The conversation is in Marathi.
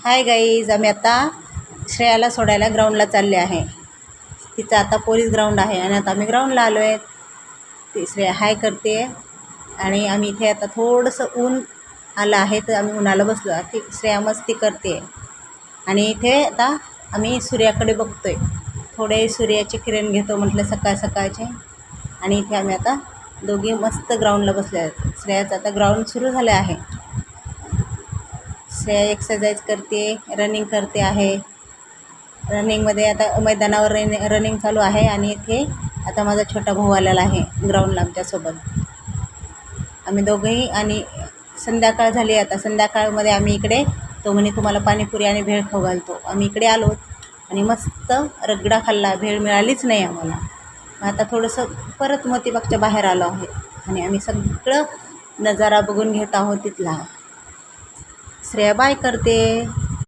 हाय गाईज, आम्ही आता श्रेयाला सोडायला ग्राउंडला चालले आहे. तिचं आता पोलीस ग्राउंड आहे आणि आता आम्ही ग्राउंडला आलो आहे. ती श्रेया हाय करते आणि आम्ही इथे आता थोडंसं ऊन आलं आहे तर आम्ही उन्हाला बसलो. ती श्रेया मस्ती करते आणि इथे आता आम्ही सूर्याकडे बघतोय. थोडे सूर्याचे किरण घेतो म्हटलं सकाळ सकाळचे. आणि इथे आम्ही आता दोघी मस्त ग्राउंडला बसले आहेत. श्रेयाचं आता ग्राउंड सुरू झालं आहे. श्रेया एक्सरसाइज करते, रनिंग करते आहे. रनिंगमध्ये आता मैदानावर रनिंग चालू आहे आणि इथे आता माझा छोटा भाऊ आलेला आहे ग्राउंडला आमच्यासोबत. आम्ही दोघंही आणि संध्याकाळ झाली. आता संध्याकाळमध्ये आम्ही इकडे तो म्हणे तुम्हाला पाणीपुरी आणि भेळ खाऊ घालतो. आम्ही इकडे आलो आणि मस्त रगडा खाल्ला. भेळ मिळालीच नाही आम्हाला. आता थोडंसं परत मोतीबागच्या बाहेर आलो आहे आणि आम्ही सगळं नजारा बघून घेत आहोत तिथला. श्रेया बाय करते.